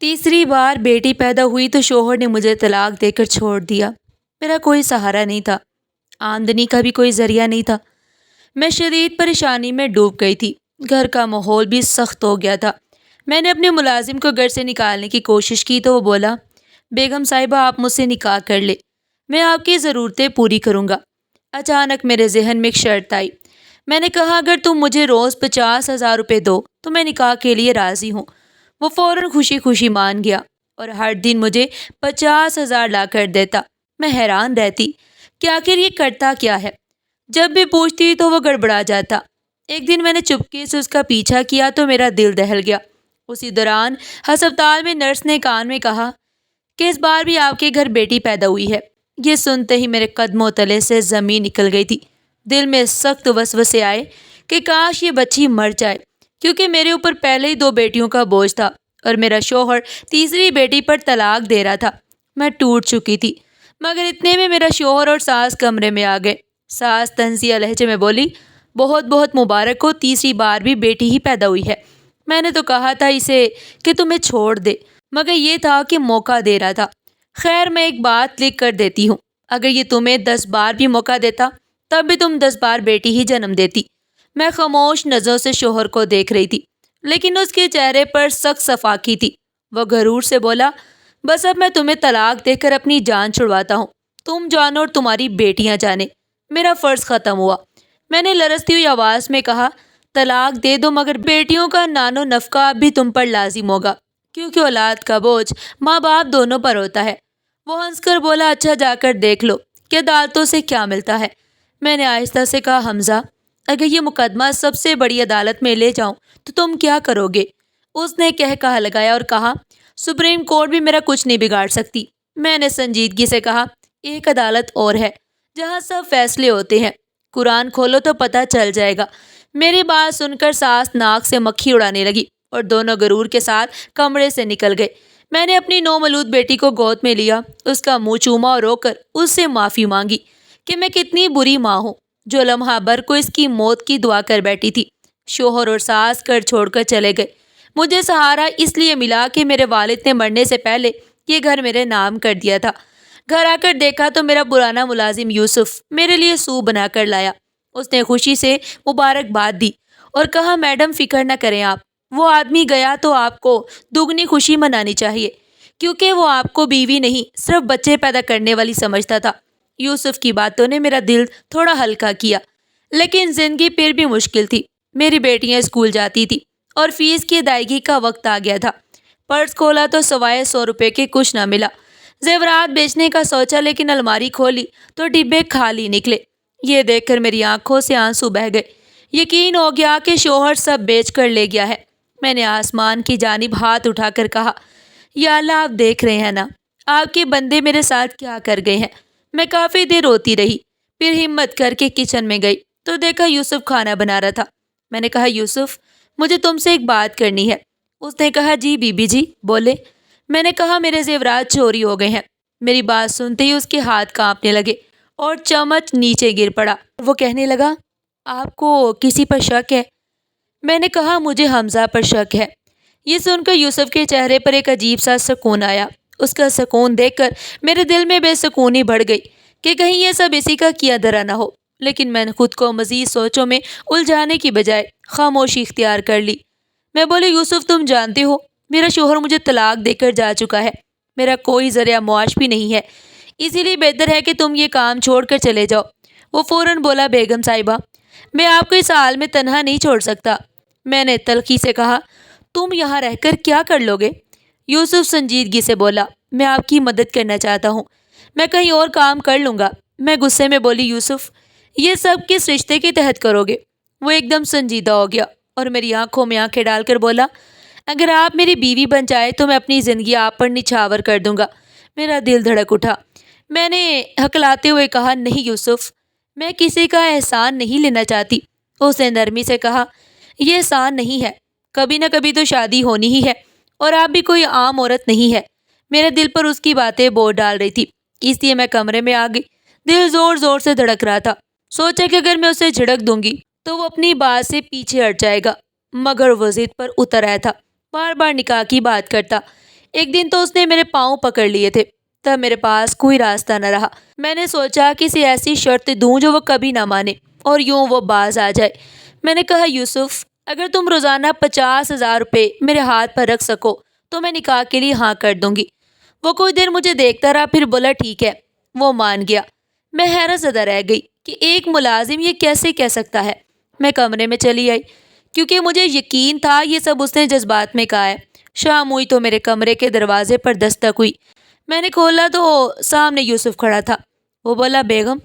تیسری بار بیٹی پیدا ہوئی تو شوہر نے مجھے طلاق دے کر چھوڑ دیا۔ میرا کوئی سہارا نہیں تھا، آمدنی کا بھی کوئی ذریعہ نہیں تھا۔ میں شدید پریشانی میں ڈوب گئی تھی۔ گھر کا ماحول بھی سخت ہو گیا تھا۔ میں نے اپنے ملازم کو گھر سے نکالنے کی کوشش کی تو وہ بولا، بیگم صاحبہ آپ مجھ سے نکاح کر لے، میں آپ کی ضرورتیں پوری کروں گا۔ اچانک میرے ذہن میں ایک شرط آئی۔ میں نے کہا اگر تم مجھے روز 50,000 روپے دو تو میں نکاح کے لیے راضی ہوں۔ وہ فوراً خوشی خوشی مان گیا اور ہر دن مجھے 50,000 لا کر دیتا۔ میں حیران رہتی کہ آخر یہ کرتا کیا ہے۔ جب بھی پوچھتی تو وہ گڑبڑا جاتا۔ ایک دن میں نے چپکے سے اس کا پیچھا کیا تو میرا دل دہل گیا۔ اسی دوران ہسپتال میں نرس نے کان میں کہا کہ اس بار بھی آپ کے گھر بیٹی پیدا ہوئی ہے۔ یہ سنتے ہی میرے قدموں تلے سے زمین نکل گئی تھی۔ دل میں سخت وسوسے آئے کہ کاش یہ بچی مر جائے، کیونکہ میرے اوپر پہلے ہی 2 بیٹیوں کا بوجھ تھا اور میرا شوہر تیسری بیٹی پر طلاق دے رہا تھا۔ میں ٹوٹ چکی تھی، مگر اتنے میں میرا شوہر اور ساس کمرے میں آ گئے۔ ساس طنزیہ لہجے میں بولی، بہت بہت مبارک ہو، تیسری بار بھی بیٹی ہی پیدا ہوئی ہے۔ میں نے تو کہا تھا اسے کہ تمہیں چھوڑ دے، مگر یہ تھا کہ موقع دے رہا تھا۔ خیر میں ایک بات لکھ کر دیتی ہوں، اگر یہ تمہیں 10 بار بھی موقع دیتا تب بھی تم 10 بار بیٹی ہی جنم دیتی۔ میں خاموش نظروں سے شوہر کو دیکھ رہی تھی، لیکن اس کے چہرے پر سخت صفاقی تھی۔ وہ غرور سے بولا، بس اب میں تمہیں طلاق دے کر اپنی جان چھڑواتا ہوں، تم جانو اور تمہاری بیٹیاں جانے، میرا فرض ختم ہوا۔ میں نے لرزتی ہوئی آواز میں کہا، طلاق دے دو مگر بیٹیوں کا نان و نفقہ بھی تم پر لازم ہوگا، کیونکہ اولاد کا بوجھ ماں باپ دونوں پر ہوتا ہے۔ وہ ہنس کر بولا، اچھا جا کر دیکھ لو کہ عدالتوں سے کیا ملتا ہے۔ میں نے آہستہ سے کہا، حمزہ اگر یہ مقدمہ سب سے بڑی عدالت میں لے جاؤں تو تم کیا کرو گے؟ اس نے کہا لگایا اور کہا، سپریم کورٹ بھی میرا کچھ نہیں بگاڑ سکتی۔ میں نے سنجیدگی سے کہا، ایک عدالت اور ہے جہاں سب فیصلے ہوتے ہیں، قرآن کھولو تو پتہ چل جائے گا۔ میری بات سن کر ساس ناک سے مکھی اڑانے لگی اور دونوں غرور کے ساتھ کمرے سے نکل گئے۔ میں نے اپنی نومولود بیٹی کو گود میں لیا، اس کا منہ چوما اور رو کر اس سے معافی مانگی کہ میں کتنی بری ماں ہوں جو لمحہ بھر کو اس کی موت کی دعا کر بیٹھی تھی۔ شوہر اور ساس گھر چھوڑ کر چلے گئے۔ مجھے سہارا اس لیے ملا کہ میرے والد نے مرنے سے پہلے یہ گھر میرے نام کر دیا تھا۔ گھر آ کر دیکھا تو میرا پرانا ملازم یوسف میرے لیے سوپ بنا کر لایا۔ اس نے خوشی سے مبارکباد دی اور کہا، میڈم فکر نہ کریں آپ، وہ آدمی گیا تو آپ کو دگنی خوشی منانی چاہیے، کیونکہ وہ آپ کو بیوی نہیں صرف بچے پیدا کرنے والی سمجھتا تھا۔ یوسف کی باتوں نے میرا دل تھوڑا ہلکا کیا، لیکن زندگی پھر بھی مشکل تھی۔ میری بیٹیاں اسکول جاتی تھی اور فیس کی ادائیگی کا وقت آ گیا تھا۔ پرس کھولا تو سوائے 100 روپے کے کچھ نہ ملا۔ زیورات بیچنے کا سوچا لیکن الماری کھولی تو ڈبے خالی نکلے۔ یہ دیکھ کر میری آنکھوں سے آنسو بہہ گئے۔ یقین ہو گیا کہ شوہر سب بیچ کر لے گیا ہے۔ میں نے آسمان کی جانب ہاتھ اٹھا کر کہا، یا اللہ آپ دیکھ رہے ہیں نا، آپ کے بندے میرے ساتھ کیا کر گئے ہیں۔ میں کافی دیر روتی رہی، پھر ہمت کر کے کچن میں گئی تو دیکھا یوسف کھانا بنا رہا تھا۔ میں نے کہا، یوسف مجھے تم سے ایک بات کرنی ہے۔ اس نے کہا، جی بی بی جی بولے۔ میں نے کہا، میرے زیورات چوری ہو گئے ہیں۔ میری بات سنتے ہی اس کے ہاتھ کانپنے لگے اور چمچ نیچے گر پڑا۔ وہ کہنے لگا، آپ کو کسی پر شک ہے؟ میں نے کہا، مجھے حمزہ پر شک ہے۔ یہ سن کر یوسف کے چہرے پر ایک عجیب سا سکون آیا۔ اس کا سکون دیکھ کر میرے دل میں بے سکونی بڑھ گئی کہ کہیں یہ سب اسی کا کیا دھرا نہ ہو، لیکن میں نے خود کو مزید سوچوں میں الجھانے کی بجائے خاموشی اختیار کر لی۔ میں بولی، یوسف تم جانتے ہو میرا شوہر مجھے طلاق دے کر جا چکا ہے، میرا کوئی ذریعہ معاش بھی نہیں ہے، اسی لیے بہتر ہے کہ تم یہ کام چھوڑ کر چلے جاؤ۔ وہ فوراً بولا، بیگم صاحبہ میں آپ کو اس حال میں تنہا نہیں چھوڑ سکتا۔ میں نے تلخی سے کہا، تم یہاں رہ کر کیا کر لو گے؟ یوسف سنجیدگی سے بولا، میں آپ کی مدد کرنا چاہتا ہوں، میں کہیں اور کام کر لوں گا۔ میں غصے میں بولی، یوسف یہ سب کس رشتے کے تحت کرو گے؟ وہ ایک دم سنجیدہ ہو گیا اور میری آنکھوں میں آنکھیں ڈال کر بولا، اگر آپ میری بیوی بن جائے تو میں اپنی زندگی آپ پر نچھاور کر دوں گا۔ میرا دل دھڑک اٹھا۔ میں نے ہکلاتے ہوئے کہا، نہیں یوسف، میں کسی کا احسان نہیں لینا چاہتی۔ اس نے نرمی سے کہا، یہ احسان نہیں ہے، کبھی نہ کبھی تو شادی ہونی ہی ہے، اور آپ بھی کوئی عام عورت نہیں ہے۔ میرے دل پر اس کی باتیں بوجھ ڈال رہی تھی، اس لیے میں کمرے میں آ گئی۔ دل زور زور سے دھڑک رہا تھا۔ سوچا کہ اگر میں اسے جھڑک دوں گی تو وہ اپنی بات سے پیچھے ہٹ جائے گا، مگر وہ ضد پر اتر آیا تھا، بار بار نکاح کی بات کرتا۔ ایک دن تو اس نے میرے پاؤں پکڑ لیے تھے، تب میرے پاس کوئی راستہ نہ رہا۔ میں نے سوچا کسی ایسی شرط دوں جو وہ کبھی نہ مانے اور یوں وہ باز آ جائے۔ میں نے کہا یوسف، اگر تم روزانہ 50,000 روپے میرے ہاتھ پر رکھ سکو تو میں نکاح کے لیے ہاں کر دوں گی۔ وہ کچھ دیر مجھے دیکھتا رہا، پھر بولا ٹھیک ہے۔ وہ مان گیا۔ میں حیرت زدہ رہ گئی کہ ایک ملازم یہ کیسے کہہ سکتا ہے۔ میں کمرے میں چلی آئی کیونکہ مجھے یقین تھا یہ سب اس نے جذبات میں کہا ہے۔ شام ہوئی تو میرے کمرے کے دروازے پر دستک ہوئی۔ میں نے کھولا تو سامنے یوسف کھڑا تھا۔ وہ بولا بیگم،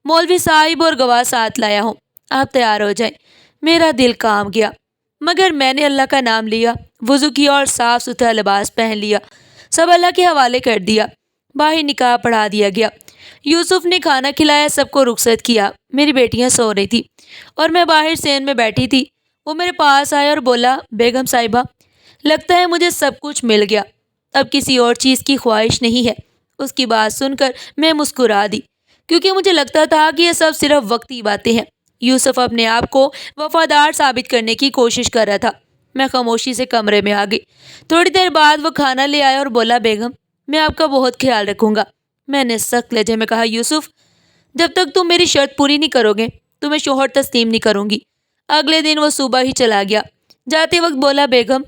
مولوی صاحب اور گواہ ساتھ لایا ہوں، آپ تیار ہو جائیں۔ میرا دل کام گیا، مگر میں نے اللہ کا نام لیا، وضو کیا اور صاف ستھرا لباس پہن لیا، سب اللہ کے حوالے کر دیا۔ باہر نکاح پڑھا دیا گیا۔ یوسف نے کھانا کھلایا، سب کو رخصت کیا۔ میری بیٹیاں سو رہی تھی اور میں باہر سین میں بیٹھی تھی۔ وہ میرے پاس آیا اور بولا بیگم صاحبہ، لگتا ہے مجھے سب کچھ مل گیا، اب کسی اور چیز کی خواہش نہیں ہے۔ اس کی بات سن کر میں مسکرا دی کیونکہ مجھے لگتا تھا کہ یہ سب صرف وقتی باتیں ہیں۔ یوسف اپنے آپ کو وفادار ثابت کرنے کی کوشش کر رہا تھا۔ میں خاموشی سے کمرے میں آ گئی۔ تھوڑی دیر بعد وہ کھانا لے آیا اور بولا بیگم، میں آپ کا بہت خیال رکھوں گا۔ میں نے سخت لہجے میں کہا یوسف، جب تک تم میری شرط پوری نہیں کرو گے تو میں شوہر تسلیم نہیں کروں گی۔ اگلے دن وہ صبح ہی چلا گیا۔ جاتے وقت بولا بیگم،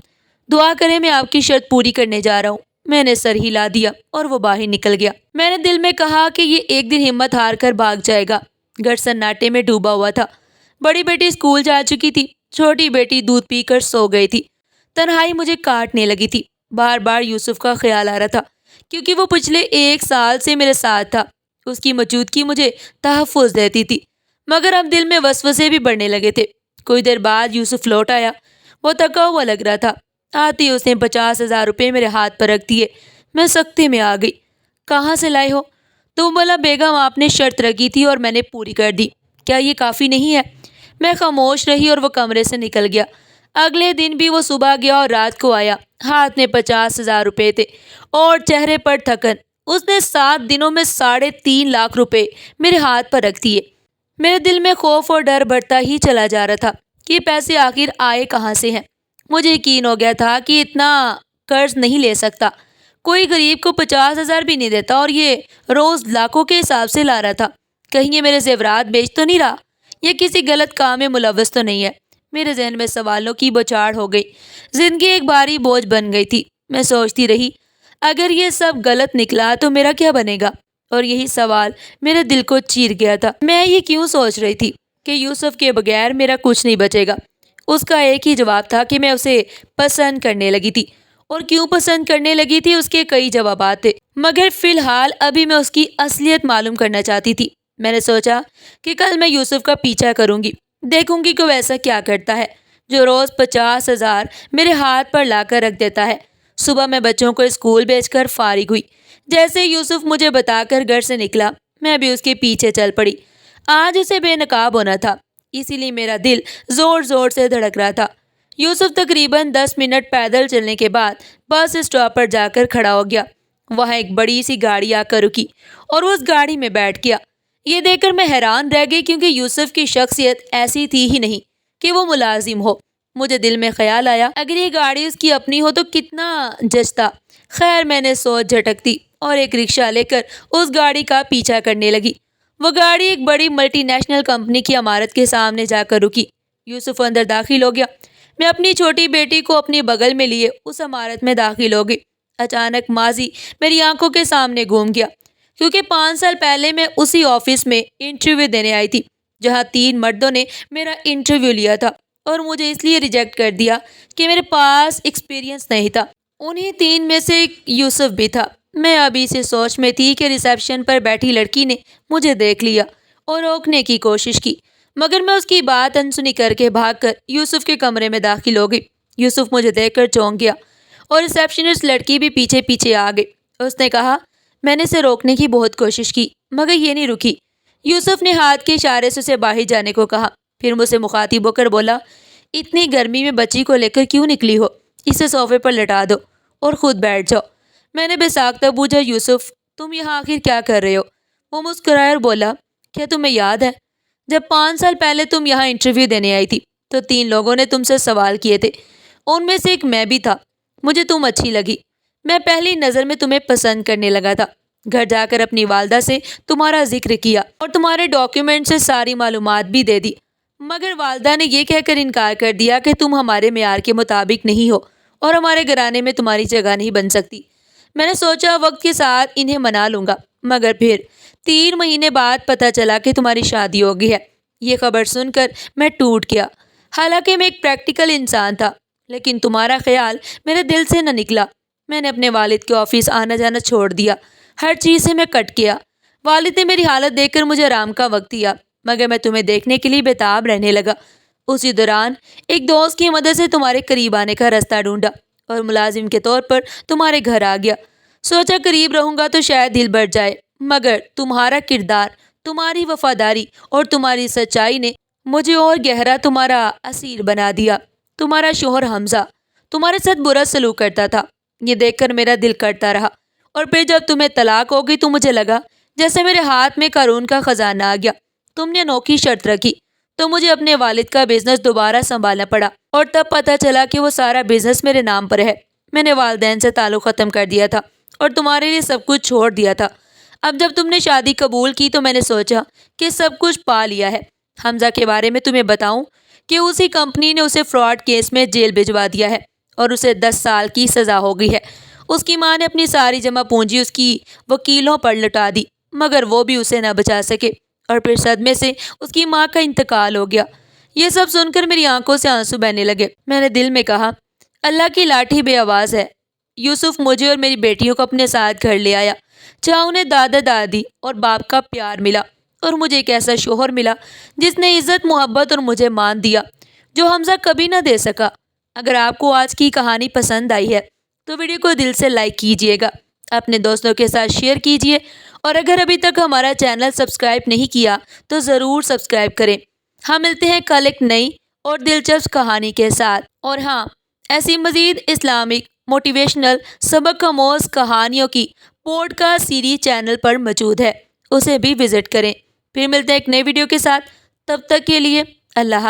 دعا کریں میں آپ کی شرط پوری کرنے جا رہا ہوں۔ میں نے سر ہلا دیا اور وہ باہر نکل گیا۔ میں نے دل میں کہا کہ یہ ایک دن ہمت ہار کر بھاگ جائے گا۔ گھر سناٹے میں ڈوبا ہوا تھا۔ بڑی بیٹی اسکول جا چکی تھی، چھوٹی بیٹی دودھ پی کر سو گئی تھی۔ تنہائی مجھے کاٹنے لگی تھی۔ بار بار یوسف کا خیال آ رہا تھا کیونکہ وہ پچھلے 1 سال سے میرے ساتھ تھا۔ اس کی موجودگی مجھے تحفظ دیتی تھی، مگر اب دل میں وسوسے بھی بڑھنے لگے تھے۔ کچھ دیر بعد یوسف لوٹ آیا۔ وہ تھکا ہوا لگ رہا تھا۔ آتی اس نے 50,000 روپے میرے ہاتھ پر رکھ دیے۔ میں سکتے میں آ گئی۔ کہاں سے لائے ہو؟ تو بولا بیگم، آپ نے شرط رکھی تھی اور میں نے پوری کر دی، کیا یہ کافی نہیں ہے؟ میں خاموش رہی اور وہ کمرے سے نکل گیا۔ اگلے دن بھی وہ صبح گیا اور رات کو آیا۔ ہاتھ میں 50,000 روپے تھے اور چہرے پر تھکن۔ اس نے 7 دنوں میں 3.5 لاکھ روپے میرے ہاتھ پر رکھ دیے۔ میرے دل میں خوف اور ڈر بڑھتا ہی چلا جا رہا تھا کہ یہ پیسے آخر آئے کہاں سے ہیں۔ مجھے یقین ہو گیا تھا کہ اتنا قرض نہیں لے سکتا، کوئی غریب کو 50,000 بھی نہیں دیتا، اور یہ روز لاکھوں کے حساب سے لا رہا تھا۔ کہیں یہ میرے زیورات بیچ تو نہیں رہا، یہ کسی غلط کام میں ملوث تو نہیں ہے۔ میرے ذہن میں سوالوں کی بوچھاڑ ہو گئی۔ زندگی ایک بھاری بوجھ بن گئی تھی۔ میں سوچتی رہی اگر یہ سب غلط نکلا تو میرا کیا بنے گا، اور یہی سوال میرے دل کو چیر گیا تھا۔ میں یہ کیوں سوچ رہی تھی کہ یوسف کے بغیر میرا کچھ نہیں بچے گا؟ اس کا ایک ہی جواب تھا کہ میں اسے پسند کرنے لگی تھی، اور کیوں پسند کرنے لگی تھی اس کے کئی جوابات تھے، مگر فی الحال ابھی میں اس کی اصلیت معلوم کرنا چاہتی تھی۔ میں نے سوچا کہ کل میں یوسف کا پیچھا کروں گی، دیکھوں گی کہ وہ ایسا کیا کرتا ہے جو روز 50,000 میرے ہاتھ پر لا کر رکھ دیتا ہے۔ صبح میں بچوں کو اسکول بھیج کر فارغ ہوئی۔ جیسے یوسف مجھے بتا کر گھر سے نکلا، میں بھی اس کے پیچھے چل پڑی۔ آج اسے بے نقاب ہونا تھا، اسی لیے میرا دل زور زور سے دھڑک رہا تھا۔ یوسف تقریباً 10 منٹ پیدل چلنے کے بعد بس اسٹاپ پر جا کر کھڑا ہو گیا۔ وہاں ایک بڑی سی گاڑی آ کر رکی اور وہ اس گاڑی میں بیٹھ گیا۔ یہ دیکھ کر میں حیران رہ گئی کیونکہ یوسف کی شخصیت ایسی تھی ہی نہیں کہ وہ ملازم ہو۔ مجھے دل میں خیال آیا اگر یہ گاڑی اس کی اپنی ہو تو کتنا جچتا۔ خیر، میں نے سوچ جھٹک دی اور ایک رکشہ لے کر اس گاڑی کا پیچھا کرنے لگی۔ وہ گاڑی ایک بڑی ملٹی نیشنل کمپنی کی عمارت کے سامنے جا کر رکی۔ یوسف اندر داخل ہو گیا۔ میں اپنی چھوٹی بیٹی کو اپنی بغل میں لیے اس عمارت میں داخل ہو گئی۔ اچانک ماضی میری آنکھوں کے سامنے گھوم گیا، کیونکہ 5 سال پہلے میں اسی آفس میں انٹرویو دینے آئی تھی جہاں 3 مردوں نے میرا انٹرویو لیا تھا اور مجھے اس لیے ریجیکٹ کر دیا کہ میرے پاس ایکسپیرینس نہیں تھا۔ انہی 3 میں سے ایک یوسف بھی تھا۔ میں ابھی اسی سوچ میں تھی کہ ریسیپشن پر بیٹھی لڑکی نے مجھے دیکھ لیا اور روکنے کی کوشش کی، مگر میں اس کی بات انسنی کر کے بھاگ کر یوسف کے کمرے میں داخل ہو گئی۔ یوسف مجھے دیکھ کر چونک گیا اور ریسیپشنسٹ لڑکی بھی پیچھے پیچھے آ گئی۔ اس نے کہا میں نے اسے روکنے کی بہت کوشش کی مگر یہ نہیں رکی۔ یوسف نے ہاتھ کے اشارے سے اسے باہر جانے کو کہا، پھر مجھ سے مخاطب ہو کر بولا اتنی گرمی میں بچی کو لے کر کیوں نکلی ہو؟ اسے صوفے پر لٹا دو اور خود بیٹھ جاؤ۔ میں نے بے ساختہ پوچھا یوسف تم یہاں آخر کیا کر رہے ہو؟ وہ مسکرایا اور بولا کیا تمہیں یاد ہے جب 5 سال پہلے تم یہاں انٹرویو دینے آئی تھی تو 3 لوگوں نے تم سے سوال کیے تھے، ان میں سے ایک میں بھی تھا۔ مجھے تم اچھی لگی، میں پہلی نظر میں تمہیں پسند کرنے لگا تھا۔ گھر جا کر اپنی والدہ سے تمہارا ذکر کیا اور تمہارے ڈاکیومنٹ سے ساری معلومات بھی دے دی، مگر والدہ نے یہ کہہ کر انکار کر دیا کہ تم ہمارے معیار کے مطابق نہیں ہو اور ہمارے گھرانے میں تمہاری جگہ نہیں بن سکتی۔ میں نے سوچا وقت کے ساتھ انہیں منا لوں گا، مگر پھر 3 مہینے بعد پتہ چلا کہ تمہاری شادی ہو گئی ہے۔ یہ خبر سن کر میں ٹوٹ گیا۔ حالانکہ میں ایک پریکٹیکل انسان تھا، لیکن تمہارا خیال میرے دل سے نہ نکلا۔ میں نے اپنے والد کے آفس آنا جانا چھوڑ دیا، ہر چیز سے میں کٹ گیا۔ والد نے میری حالت دیکھ کر مجھے آرام کا وقت دیا، مگر میں تمہیں دیکھنے کے لیے بےتاب رہنے لگا۔ اسی دوران ایک دوست کی مدد سے تمہارے قریب آنے کا راستہ ڈھونڈا اور ملازم کے طور پر تمہارے گھر آ گیا۔ سوچا قریب رہوں گا تو شاید دل بڑھ جائے، مگر تمہارا کردار، تمہاری وفاداری اور تمہاری سچائی نے مجھے اور گہرا تمہارا اسیر بنا دیا۔ تمہارا شوہر حمزہ تمہارے ساتھ برا سلوک کرتا تھا، یہ دیکھ کر میرا دل کرتا رہا، اور پھر جب تمہیں طلاق ہو گئی تو مجھے لگا جیسے میرے ہاتھ میں قارون کا خزانہ آ گیا۔ تم نے انوکھی شرط رکھی تو مجھے اپنے والد کا بزنس دوبارہ سنبھالنا پڑا، اور تب پتہ چلا کہ وہ سارا بزنس میرے نام پر ہے۔ میں نے والدین سے تعلق ختم کر دیا تھا اور تمہارے لیے سب کچھ چھوڑ دیا تھا۔ اب جب تم نے شادی قبول کی تو میں نے سوچا کہ سب کچھ پا لیا ہے۔ حمزہ کے بارے میں تمہیں بتاؤں کہ اسی کمپنی نے اسے فراڈ کیس میں جیل بھجوا دیا ہے اور اسے 10 سال کی سزا ہو گئی ہے۔ اس کی ماں نے اپنی ساری جمع پونجی اس کی وکیلوں پر لٹا دی، مگر وہ بھی اسے نہ بچا سکے، اور پھر صدمے سے اس کی ماں کا انتقال ہو گیا۔ یہ سب سن کر میری آنکھوں سے آنسو بہنے لگے۔ میں نے دل میں کہا، اللہ کی لاٹھی بے آواز ہے۔ یوسف مجھے اور میری بیٹیوں کو اپنے ساتھ گھر لے آیا، جہاں انہیں دادا دادی اور باپ کا پیار ملا، اور مجھے ایک ایسا شوہر ملا جس نے عزت، محبت اور مجھے مان دیا جو حمزہ کبھی نہ دے سکا۔ اگر آپ کو آج کی کہانی پسند آئی ہے تو ویڈیو کو دل سے لائک کیجیے گا، اپنے دوستوں کے ساتھ شیئر کیجیے، اور اگر ابھی تک ہمارا چینل سبسکرائب نہیں کیا تو ضرور سبسکرائب کریں۔ ہم ملتے ہیں کل ایک نئی اور دلچسپ کہانی کے ساتھ، اور ہاں، ایسی مزید اسلامک، موٹیویشنل، سبق آموز کہانیوں کی پوڈ کاسٹ سیریز چینل پر موجود ہے، اسے بھی وزٹ کریں۔ پھر ملتے ہیں ایک نئی ویڈیو کے ساتھ، تب تک کے لیے اللہ حافظ۔